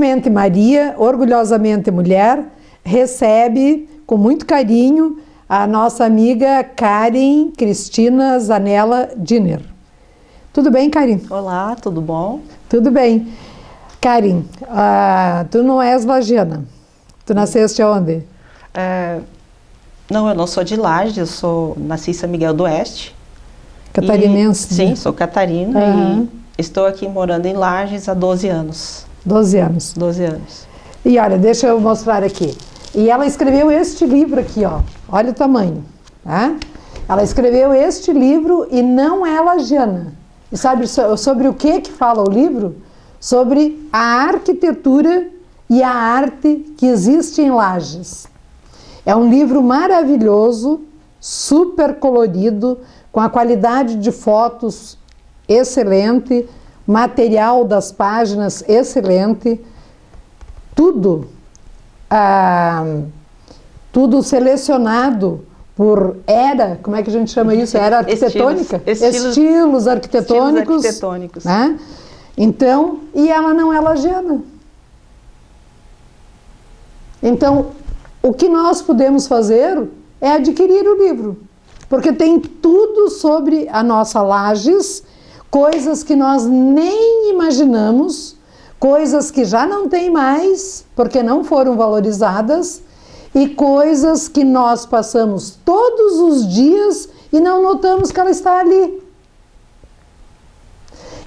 Felizmente Maria, orgulhosamente mulher, recebe com muito carinho a nossa amiga Karen Cristina Zanella Diner. Tudo bem, Karen? Olá, tudo bom? Tudo bem. Karen, tu não és lagiana. Tu nasceste onde? Não, eu não sou de Lages, nasci em São Miguel do Oeste. Catarinense? Sim, sou catarina e estou aqui morando em Lages há 12 anos. 12 anos. 12 anos. E olha, deixa eu mostrar aqui. E ela escreveu este livro aqui, ó. Olha o tamanho, tá? Ela escreveu este livro e não é lagiana. E sabe sobre o que fala o livro? Sobre a arquitetura e a arte que existe em Lages. É um livro maravilhoso, super colorido, com a qualidade de fotos excelente, material das páginas excelente, tudo selecionado por como é que a gente chama isso? Era arquitetônica? Estilos arquitetônicos. Né? Então, e ela não é lagiana. Então, o que nós podemos fazer é adquirir o livro, porque tem tudo sobre a nossa Lages, coisas que nós nem imaginamos, coisas que já não tem mais, porque não foram valorizadas, e coisas que nós passamos todos os dias e não notamos que ela está ali.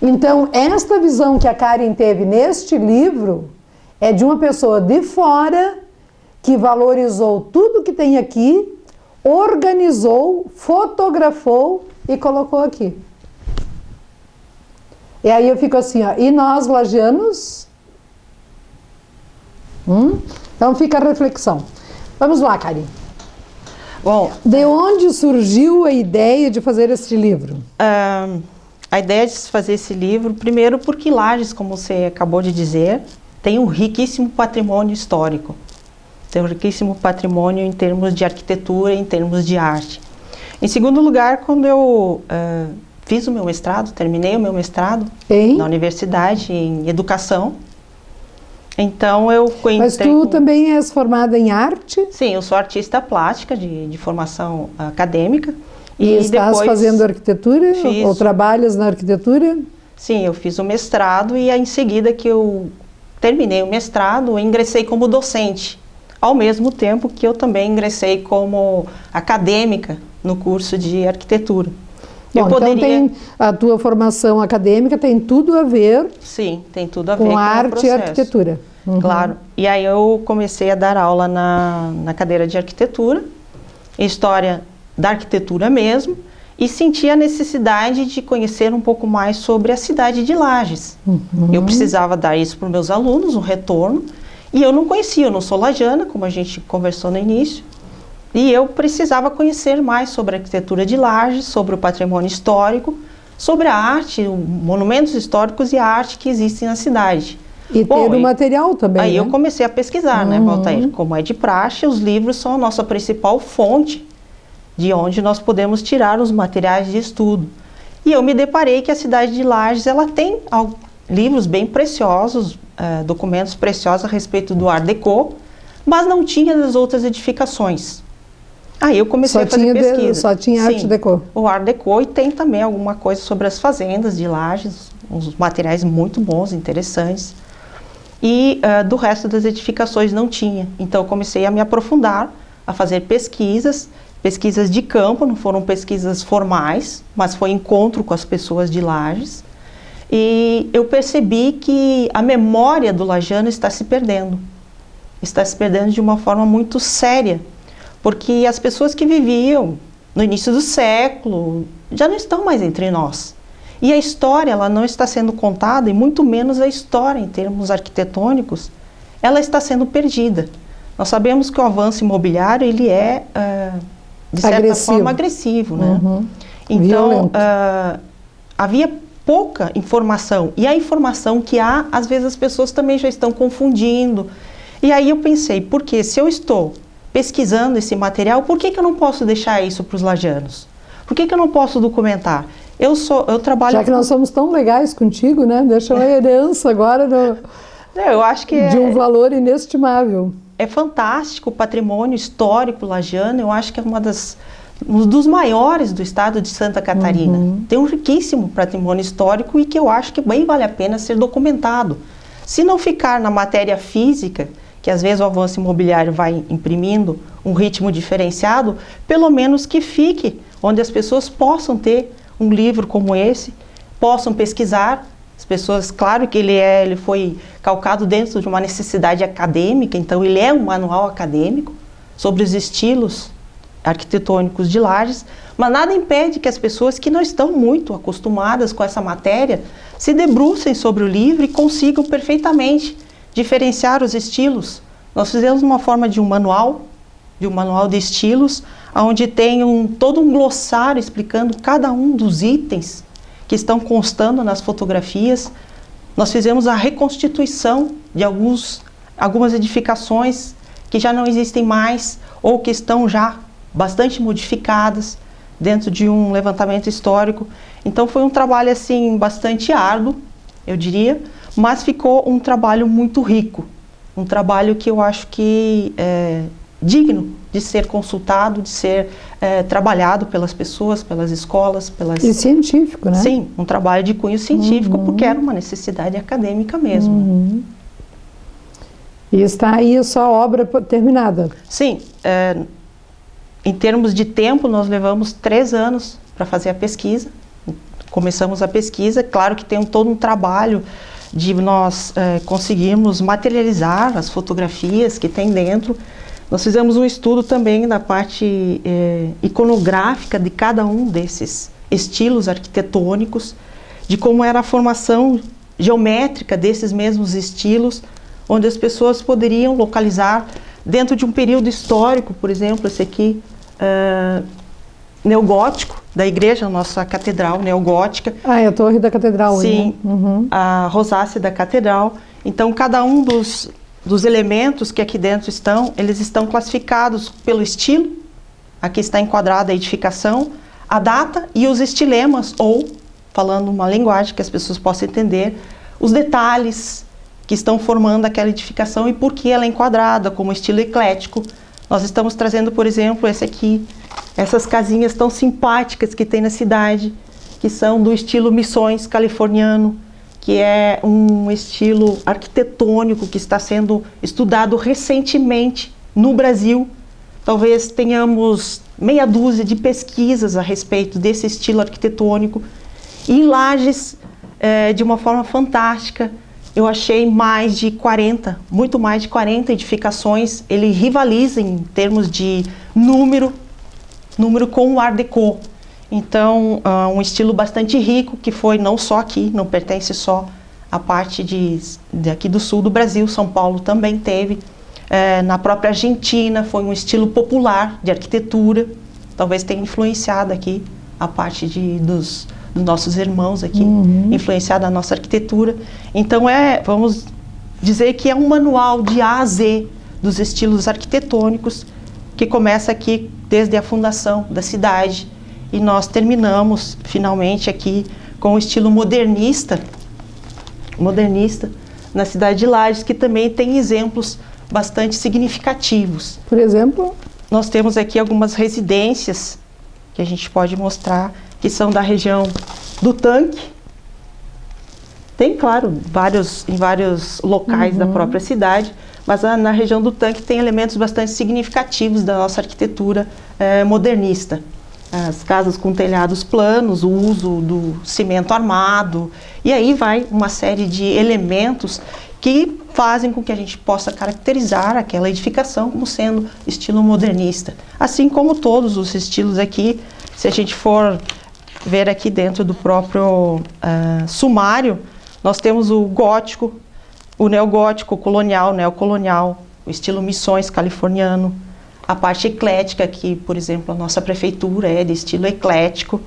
Então, esta visão que a Karen teve neste livro é de uma pessoa de fora que valorizou tudo que tem aqui, organizou, fotografou e colocou aqui. E aí eu fico assim, ó, e nós lagianos? Então fica a reflexão. Vamos lá, Karen. Bom, de onde surgiu a ideia de fazer este livro? A ideia de fazer esse livro, primeiro porque Lages, como você acabou de dizer, tem um riquíssimo patrimônio histórico. Tem um riquíssimo patrimônio em termos de arquitetura, em termos de arte. Em segundo lugar, quando eu fiz o meu mestrado, terminei o meu mestrado na universidade em educação, então eu entrei. Mas tu também és formada em arte? Sim, eu sou artista plástica de formação acadêmica. E estás fazendo arquitetura? Ou trabalhas na arquitetura? Sim, eu fiz o mestrado e em seguida que eu terminei o mestrado, eu ingressei como docente, ao mesmo tempo que eu também ingressei como acadêmica no curso de arquitetura. Bom, então a tua formação acadêmica tem tudo a ver, sim, tem tudo a ver com arte e arquitetura. Claro. E aí eu comecei a dar aula na cadeira de arquitetura, história da arquitetura mesmo, e senti a necessidade de conhecer um pouco mais sobre a cidade de Lages. Eu precisava dar isso para os meus alunos, um retorno, e eu não conhecia, eu não sou lagiana, como a gente conversou no início, e eu precisava conhecer mais sobre a arquitetura de Lages, sobre o patrimônio histórico, sobre a arte, monumentos históricos e a arte que existe na cidade. E ter o material também, aí né? eu comecei a pesquisar, né, Valtair? Como é de praxe, os livros são a nossa principal fonte de onde nós podemos tirar os materiais de estudo. E eu me deparei que a cidade de Lages, ela tem livros bem preciosos, documentos preciosos a respeito do Art Deco, mas não tinha das outras edificações. Aí eu comecei a fazer pesquisa. Só tinha Art Deco. O Art Deco, e tem também alguma coisa sobre as fazendas de Lages, uns materiais muito bons, interessantes. E do resto das edificações não tinha. Então eu comecei a me aprofundar, a fazer pesquisas de campo, não foram pesquisas formais, mas foi encontro com as pessoas de Lages. E eu percebi que a memória do lagiano está se perdendo. Está se perdendo de uma forma muito séria, porque as pessoas que viviam no início do século já não estão mais entre nós. E a história, ela não está sendo contada, e muito menos a história em termos arquitetônicos, ela está sendo perdida. Nós sabemos que o avanço imobiliário, ele é, de certa forma, agressivo, né? Então, havia pouca informação, e a informação que há, às vezes as pessoas também já estão confundindo. E aí eu pensei, porque se eu estou pesquisando esse material, por que eu não posso deixar isso para os lagianos? Por que eu não posso documentar? Eu trabalho... Já que nós somos tão legais contigo, né? Deixa uma herança agora Eu acho que de um valor inestimável. É fantástico o patrimônio histórico lagiano. Eu acho que é um dos maiores do estado de Santa Catarina. Tem um riquíssimo patrimônio histórico e que eu acho que bem vale a pena ser documentado. Se não ficar na matéria física, que às vezes o avanço imobiliário vai imprimindo um ritmo diferenciado, pelo menos que fique onde as pessoas possam ter um livro como esse, possam pesquisar. As pessoas, claro que ele foi calcado dentro de uma necessidade acadêmica, então ele é um manual acadêmico sobre os estilos arquitetônicos de Lages, mas nada impede que as pessoas que não estão muito acostumadas com essa matéria se debrucem sobre o livro e consigam perfeitamente diferenciar os estilos. Nós fizemos uma forma de um manual de estilos, onde tem todo um glossário explicando cada um dos itens que estão constando nas fotografias. Nós fizemos a reconstituição de algumas edificações que já não existem mais ou que estão já bastante modificadas dentro de um levantamento histórico. Então foi um trabalho assim bastante árduo, eu diria, mas ficou um trabalho muito rico, um trabalho que eu acho que é digno de ser consultado, de ser trabalhado pelas pessoas, pelas escolas, E científico, né? Sim, um trabalho de cunho científico, porque era uma necessidade acadêmica mesmo. E está aí a sua obra terminada? Sim, em termos de tempo, nós levamos 3 anos para fazer a pesquisa. Começamos a pesquisa, claro que tem todo um trabalho de nós conseguirmos materializar as fotografias que tem dentro. Nós fizemos um estudo também da parte iconográfica de cada um desses estilos arquitetônicos, de como era a formação geométrica desses mesmos estilos, onde as pessoas poderiam localizar dentro de um período histórico. Por exemplo, esse aqui, neogótico, da igreja, nossa catedral neogótica. É a torre da catedral. Sim, né? A rosácea da catedral. Então, cada um dos elementos que aqui dentro eles estão classificados pelo estilo. Aqui está enquadrada a edificação, a data e os estilemas, ou, falando uma linguagem que as pessoas possam entender, os detalhes que estão formando aquela edificação e por que ela é enquadrada como estilo eclético. Nós estamos trazendo, por exemplo, esse aqui, essas casinhas tão simpáticas que tem na cidade, que são do estilo Missões californiano, que é um estilo arquitetônico que está sendo estudado recentemente no Brasil. Talvez tenhamos meia dúzia de pesquisas a respeito desse estilo arquitetônico. E em Lages, de uma forma fantástica, eu achei muito mais de 40 edificações. Ele rivaliza em termos de número com o Art Deco. Então, um estilo bastante rico, que foi não só aqui, não pertence só à parte aqui do sul do Brasil, São Paulo também teve. Na própria Argentina foi um estilo popular de arquitetura, talvez tenha influenciado aqui a parte dos nossos irmãos aqui, influenciado a nossa arquitetura. Então, vamos dizer que é um manual de A a Z dos estilos arquitetônicos, que começa aqui desde a fundação da cidade, e nós terminamos finalmente aqui com o estilo modernista na cidade de Lages, que também tem exemplos bastante significativos. Por exemplo? Nós temos aqui algumas residências que a gente pode mostrar, que são da região do Tanque. Tem, claro, em vários locais da própria cidade, mas na região do Tanque tem elementos bastante significativos da nossa arquitetura modernista. As casas com telhados planos, o uso do cimento armado, e aí vai uma série de elementos que fazem com que a gente possa caracterizar aquela edificação como sendo estilo modernista. Assim como todos os estilos aqui, se a gente for ver aqui dentro do próprio sumário, nós temos o gótico, o neogótico, o colonial, o neocolonial, o estilo Missões californiano, a parte eclética, que, por exemplo, a nossa prefeitura é de estilo eclético.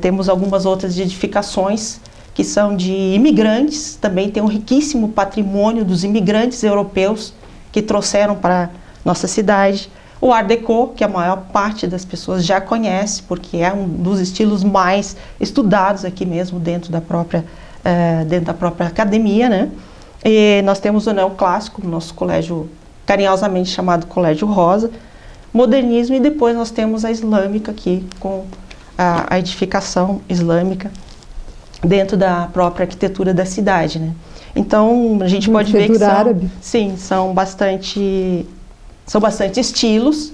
Temos algumas outras edificações que são de imigrantes, também tem um riquíssimo patrimônio dos imigrantes europeus que trouxeram para nossa cidade. O Art Deco, que a maior parte das pessoas já conhece, porque é um dos estilos mais estudados aqui mesmo dentro da própria academia, né? E nós temos o neoclássico, nosso colégio carinhosamente chamado Colégio Rosa, modernismo, e depois nós temos a islâmica aqui, com a edificação islâmica dentro da própria arquitetura da cidade, né? Então, a gente pode ver que árabe. Sim, são bastante estilos.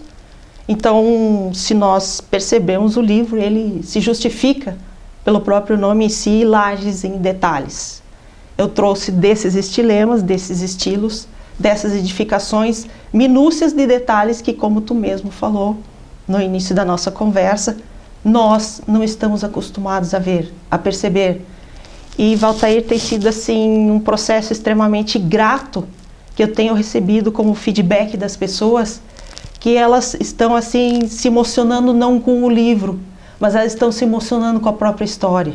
Então, se nós percebemos o livro, ele se justifica pelo próprio nome em si, Lages em Detalhes. Eu trouxe desses estilemas, desses estilos, dessas edificações, minúcias de detalhes que, como tu mesmo falou no início da nossa conversa, nós não estamos acostumados a ver, a perceber. E Valtair tem sido assim um processo extremamente grato que eu tenho recebido como feedback das pessoas, que elas estão assim se emocionando não com o livro, mas elas estão se emocionando com a própria história.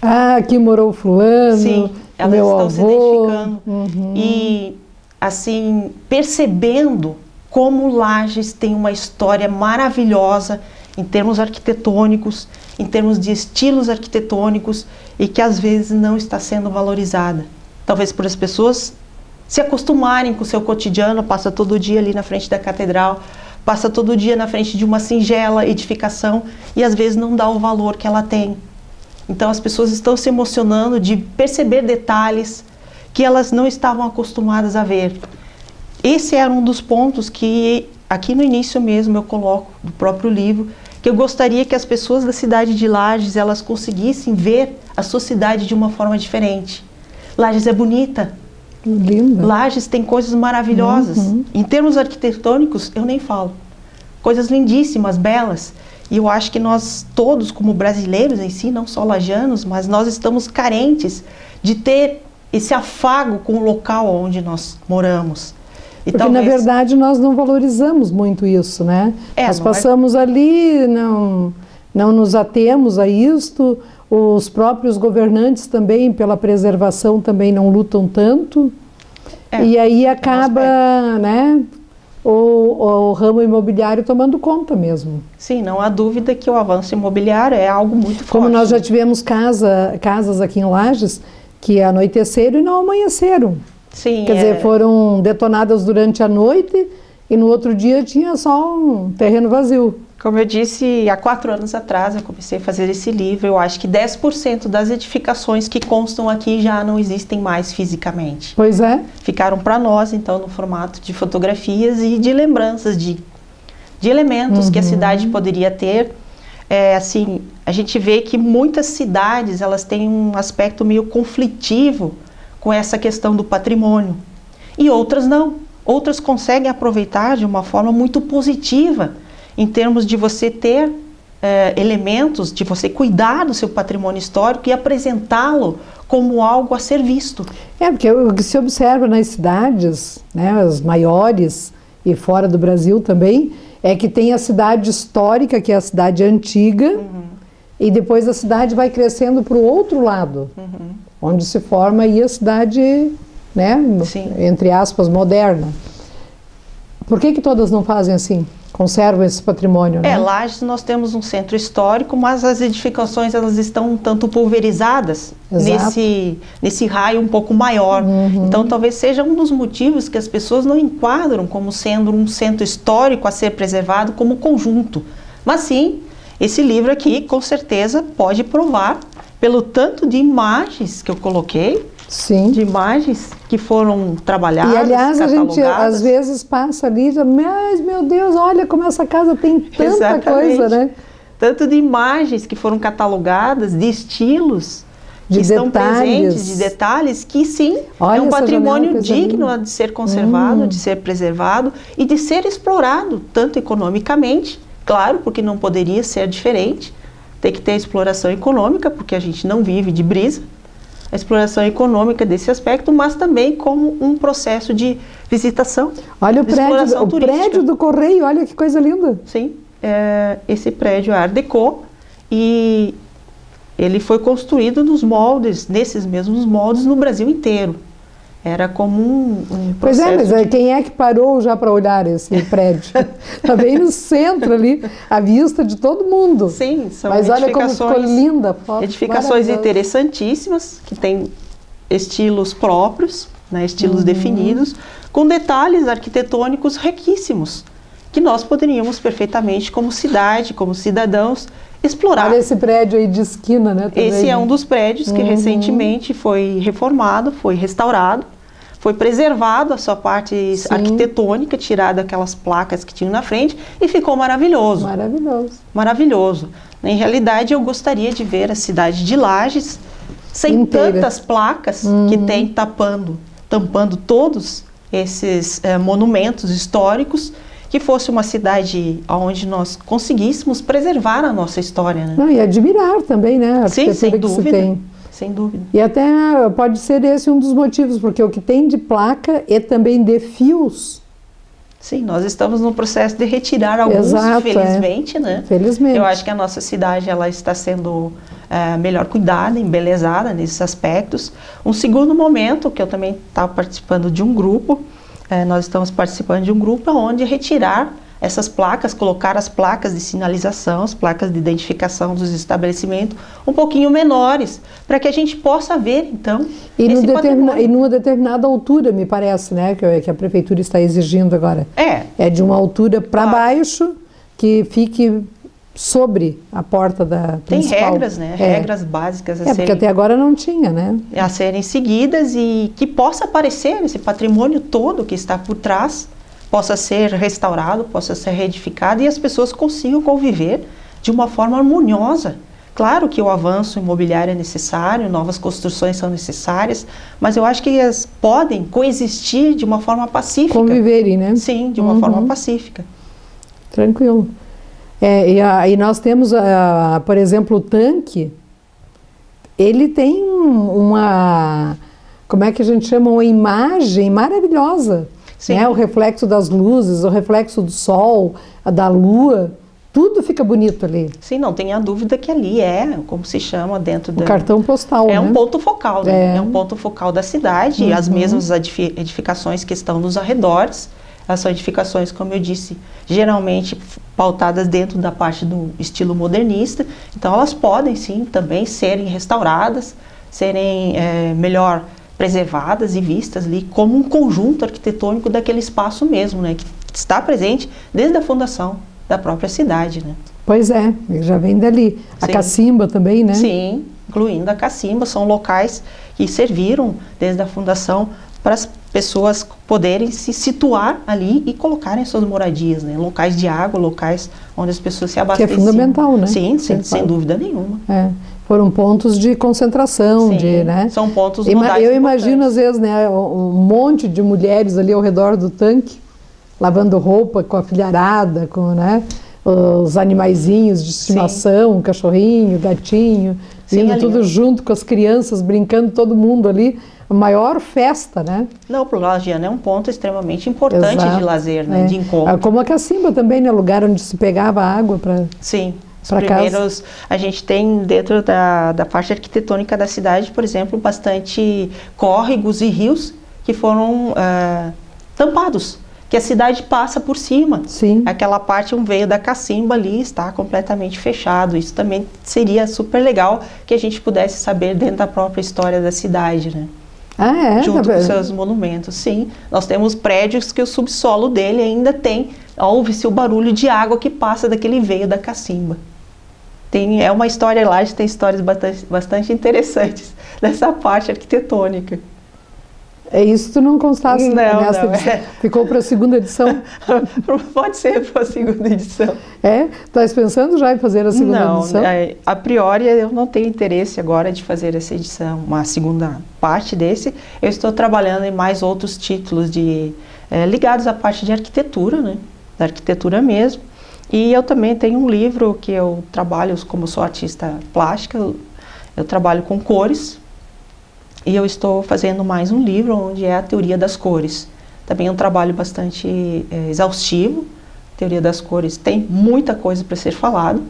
Ah, aqui morou fulano. Sim, elas meu estão avô. se identificando e assim percebendo como Lages tem uma história maravilhosa em termos arquitetônicos, em termos de estilos arquitetônicos, e que às vezes não está sendo valorizada. Talvez por as pessoas se acostumarem com o seu cotidiano, passa todo dia ali na frente da catedral, passa todo dia na frente de uma singela edificação e às vezes não dá o valor que ela tem. Então as pessoas estão se emocionando de perceber detalhes que elas não estavam acostumadas a ver. Esse era um dos pontos que aqui no início mesmo eu coloco do próprio livro, que eu gostaria que as pessoas da cidade de Lages, elas conseguissem ver a sua cidade de uma forma diferente. Lages é bonita. Linda. Lages tem coisas maravilhosas. Em termos arquitetônicos, eu nem falo. Coisas lindíssimas, belas. E eu acho que nós todos, como brasileiros em si, não só lajanos, mas nós estamos carentes de ter esse afago com o local onde nós moramos. E porque, talvez... na verdade, nós não valorizamos muito isso, né? Nós passamos ali, não nos atemos a isto, os próprios governantes também, pela preservação, também não lutam tanto, e aí acaba, né, o ramo imobiliário tomando conta mesmo. Sim, não há dúvida que o avanço imobiliário é algo muito forte. Como nós já tivemos casas aqui em Lages que anoiteceram e não amanheceram. Sim, quer dizer, foram detonadas durante a noite e no outro dia tinha só um terreno vazio. Como eu disse, há 4 anos atrás eu comecei a fazer esse livro. Eu acho que 10% das edificações que constam aqui já não existem mais fisicamente. Pois é. Ficaram para nós, então, no formato de fotografias e de lembranças de elementos que a cidade poderia ter. Assim, a gente vê que muitas cidades, elas têm um aspecto meio conflitivo com essa questão do patrimônio. E outras não. Outras conseguem aproveitar de uma forma muito positiva, em termos de você ter elementos, de você cuidar do seu patrimônio histórico e apresentá-lo como algo a ser visto. Porque o que se observa nas cidades, né, as maiores e fora do Brasil também, é que tem a cidade histórica, que é a cidade antiga, e depois a cidade vai crescendo para o outro lado, onde se forma aí a cidade, né, entre aspas, moderna. Por que todas não fazem assim? Conservam esse patrimônio, né? Lages nós temos um centro histórico, mas as edificações elas estão um tanto pulverizadas nesse raio um pouco maior. Então talvez seja um dos motivos que as pessoas não enquadram como sendo um centro histórico a ser preservado como conjunto. Mas sim, esse livro aqui com certeza pode provar pelo tanto de imagens que eu coloquei. Sim. De imagens que foram trabalhadas, e aliás, a gente catalogadas. às vezes passa ali e diz, mas meu Deus, olha como essa casa tem tanta coisa, né? Tanto de imagens que foram catalogadas, de estilos que estão presentes, de detalhes, que sim, é um patrimônio digno de ser conservado, de ser preservado e de ser explorado, tanto economicamente, claro, porque não poderia ser diferente, tem que ter exploração econômica, porque a gente não vive de brisa, a exploração econômica desse aspecto, mas também como um processo de visitação. Olha o prédio do Correio, olha que coisa linda. Sim, esse prédio é Art Deco e ele foi construído nesses mesmos moldes no Brasil inteiro. Era como um processo. Pois mas quem é que parou já para olhar esse prédio? Está bem no centro ali, à vista de todo mundo. Sim, são mas olha como ficou linda a foto. Edificações interessantíssimas, que tem estilos próprios, né, estilos definidos, com detalhes arquitetônicos riquíssimos, que nós poderíamos perfeitamente, como cidade, como cidadãos, explorar. Olha esse prédio aí de esquina, né? Também. Esse é um dos prédios que recentemente foi reformado, foi restaurado, foi preservado a sua parte arquitetônica, tirada aquelas placas que tinham na frente, e ficou maravilhoso. Maravilhoso. Maravilhoso. Em realidade, eu gostaria de ver a cidade de Lages sem inteira. Tantas placas que tem tampando todos esses monumentos históricos, que fosse uma cidade onde nós conseguíssemos preservar a nossa história, né? Não, e admirar também, né? A Sim, sem arquitetura que se dúvida. tem. Sem dúvida. E até pode ser esse um dos motivos, porque o que tem de placa e também de fios. Sim, nós estamos no processo de retirar alguns, Exato, felizmente, né? Felizmente. Eu acho que a nossa cidade ela está sendo melhor cuidada, embelezada nesses aspectos. Um segundo momento, que eu também estava participando de um grupo, nós estamos participando de um grupo onde retirar essas placas, colocar as placas de sinalização, as placas de identificação dos estabelecimentos um pouquinho menores, para que a gente possa ver, então, esse patrimônio. E numa determinada altura, me parece, né? Que a prefeitura está exigindo agora. É de uma altura para baixo, que fique sobre a porta da principal. Tem regras, né? Regras básicas a serem... porque até agora não tinha, né? A serem seguidas e que possa aparecer esse patrimônio todo que está por trás, possa ser restaurado, possa ser reedificado e as pessoas consigam conviver de uma forma harmoniosa. Claro que o avanço imobiliário é necessário, novas construções são necessárias, mas eu acho que elas podem coexistir de uma forma pacífica. Conviverem, né? Sim, de uma forma pacífica. Tranquilo. E nós temos, por exemplo, o tanque, ele tem uma, como é que a gente chama, uma imagem maravilhosa. Sim. Né? O reflexo das luzes, o reflexo do sol, da lua, tudo fica bonito ali. Sim, não tenha dúvida que ali como se chama dentro do... cartão postal, né? Um ponto focal, né? É um ponto focal da cidade, e as mesmas edificações que estão nos arredores, elas são edificações, como eu disse, geralmente pautadas dentro da parte do estilo modernista, então elas podem sim também serem restauradas, serem melhor preservadas e vistas ali como um conjunto arquitetônico daquele espaço mesmo, né, que está presente desde a fundação da própria cidade, né. Pois é, já vem dali. A cacimba também, né? Sim, incluindo a cacimba, são locais que serviram desde a fundação para as pessoas poderem se situar ali e colocarem suas moradias, né, locais de água, locais onde as pessoas se abasteciam. Que é fundamental, né? Sim, sem dúvida nenhuma. Foram pontos de concentração, né? São pontos nodais eu imagino às vezes, né, um monte de mulheres ali ao redor do tanque, lavando roupa com a filharada, com, né, os animaizinhos de estimação, o cachorrinho, o gatinho, indo tudo junto com as crianças, brincando todo mundo ali. A maior festa, né? Não, para o Lagiano é um ponto extremamente importante de lazer, né, de encontro. Como a cacimba também, né? Lugar onde se pegava água para... Sim. Os primeiros, a gente tem dentro da parte arquitetônica da cidade, por exemplo, bastante córregos e rios que foram tampados, que a cidade passa por cima. Sim. Aquela parte, um veio da cacimba ali, está completamente fechado. Isso também seria super legal que a gente pudesse saber dentro da própria história da cidade, né? Junto com seus monumentos, sim. Nós temos prédios que o subsolo dele ainda ouve-se o barulho de água que passa daquele veio da cacimba. É uma história lá, tem histórias bastante interessantes dessa parte arquitetônica. Isso tu não constaste nessa edição? Ficou para a segunda edição? Pode ser para a segunda edição. Estás pensando já em fazer a segunda edição? Não, a priori eu não tenho interesse agora de fazer essa edição, uma segunda parte desse. Eu estou trabalhando em mais outros títulos ligados à parte de arquitetura, né? Da arquitetura mesmo. E eu também tenho um livro que eu trabalho, como sou artista plástica, eu trabalho com cores. E eu estou fazendo mais um livro onde é a teoria das cores. Também é um trabalho bastante exaustivo. A teoria das cores tem muita coisa para ser falado,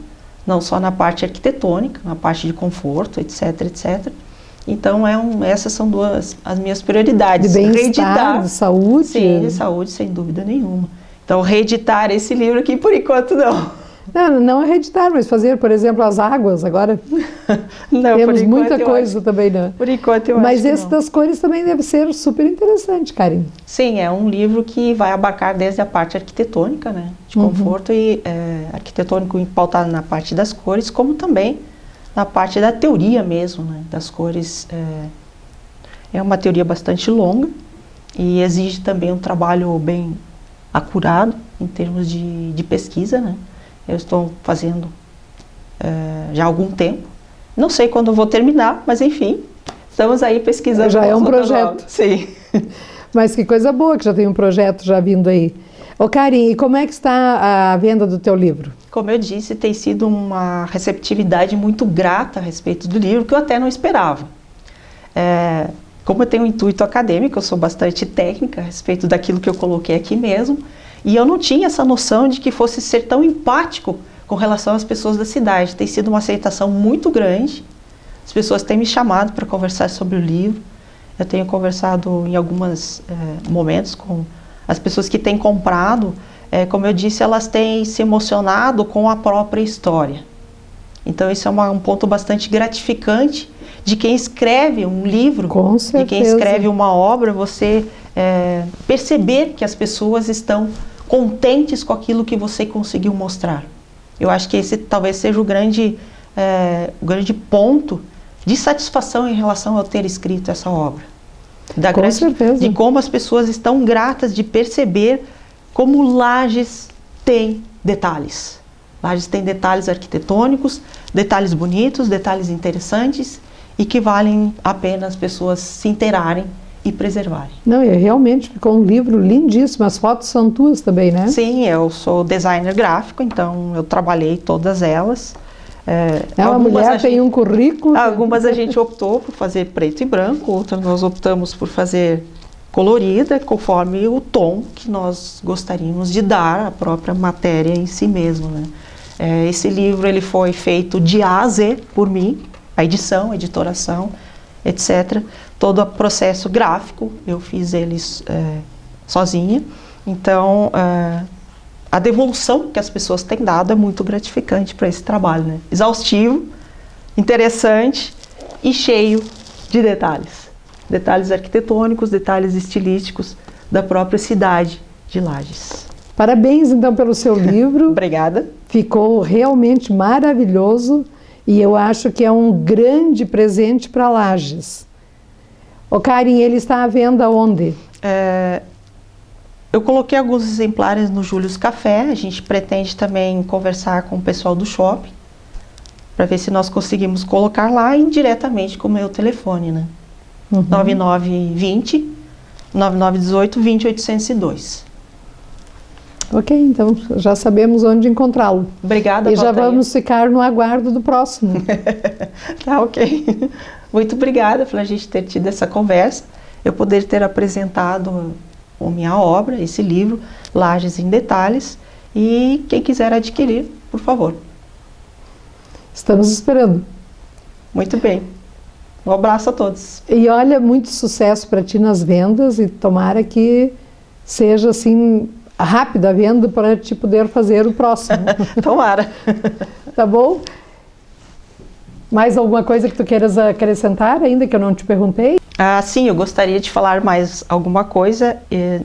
não só na parte arquitetônica, na parte de conforto, etc, etc. Então, essas são as minhas prioridades. De bem-estar, de saúde? Sim, de saúde, sem dúvida nenhuma. Então, reeditar esse livro aqui, por enquanto, não. Não reeditar, mas fazer, por exemplo, as águas agora. Não, temos muita coisa também, né? Por enquanto eu Mas acho esse das cores também deve ser super interessante, Karen. Sim, é um livro que vai abarcar desde a parte arquitetônica, né, de conforto e arquitetônico pautado na parte das cores, como também na parte da teoria mesmo, né, das cores. É uma teoria bastante longa e exige também um trabalho bem acurado em termos de pesquisa, né. Eu estou fazendo já há algum tempo. Não sei quando eu vou terminar, mas enfim, estamos aí pesquisando. Já é um projeto. Sim. Mas que coisa boa que já tem um projeto já vindo aí. Ô Karen, e como é que está a venda do teu livro? Como eu disse, tem sido uma receptividade muito grata a respeito do livro, que eu até não esperava. Como eu tenho um intuito acadêmico, eu sou bastante técnica a respeito daquilo que eu coloquei aqui mesmo, e eu não tinha essa noção de que fosse ser tão empático com relação às pessoas da cidade. Tem sido uma aceitação muito grande. As pessoas têm me chamado para conversar sobre o livro. Eu tenho conversado em alguns momentos com as pessoas que têm comprado. Como eu disse, elas têm se emocionado com a própria história. Então, isso é um ponto bastante gratificante de quem escreve um livro, com certeza, de quem escreve uma obra, você perceber que as pessoas estão contentes com aquilo que você conseguiu mostrar. Eu acho que esse talvez seja o grande ponto de satisfação em relação ao ter escrito essa obra. Com certeza. De como as pessoas estão gratas de perceber como Lages tem detalhes. Lages tem detalhes arquitetônicos, detalhes bonitos, detalhes interessantes e que valem a pena as pessoas se inteirarem e preservarem. Não, e realmente ficou um livro lindíssimo. As fotos são tuas também, né? Sim, eu sou designer gráfico, então eu trabalhei todas elas. Uma mulher tem um currículo. Algumas a gente optou por fazer preto e branco, outras nós optamos por fazer colorida, conforme o tom que nós gostaríamos de dar à própria matéria em si mesmo, né? Esse livro ele foi feito de A a Z por mim, a edição, a editoração, etc. Todo o processo gráfico, eu fiz eles sozinha. Então, a devolução que as pessoas têm dado é muito gratificante para esse trabalho, né? Exaustivo, interessante e cheio de detalhes. Detalhes arquitetônicos, detalhes estilísticos da própria cidade de Lages. Parabéns, então, pelo seu livro. Obrigada. Ficou realmente maravilhoso e eu acho que é um grande presente para Lages. Ô Karen, ele está à venda onde? Eu coloquei alguns exemplares no Július Café. A gente pretende também conversar com o pessoal do shopping para ver se nós conseguimos colocar lá indiretamente com o meu telefone, né? 9920 9918 20802. Ok, então já sabemos onde encontrá-lo. Obrigada, E já vamos ficar no aguardo do próximo. Tá, ok. Muito obrigada por a gente ter tido essa conversa, eu poder ter apresentado a minha obra, esse livro, Lages em Detalhes, e quem quiser adquirir, por favor. Estamos esperando. Muito bem. Um abraço a todos. E olha, muito sucesso para ti nas vendas e tomara que seja assim rápida a venda para te poder fazer o próximo. Tomara. Tá bom? Mais alguma coisa que tu queiras acrescentar ainda que eu não te perguntei? Sim, eu gostaria de falar mais alguma coisa.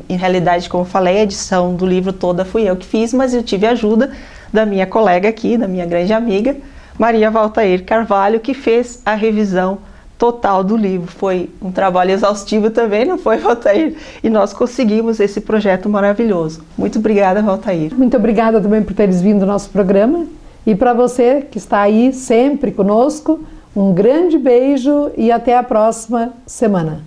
Em realidade, como eu falei, a edição do livro toda fui eu que fiz, mas eu tive a ajuda da minha colega aqui, da minha grande amiga, Maria Valtair Carvalho, que fez a revisão total do livro. Foi um trabalho exaustivo também, não foi, Valtair? E nós conseguimos esse projeto maravilhoso. Muito obrigada, Valtair. Muito obrigada também por teres vindo ao nosso programa. E para você que está aí sempre conosco, um grande beijo e até a próxima semana.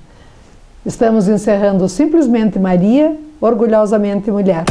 Estamos encerrando Simplesmente Maria, Orgulhosamente Mulher.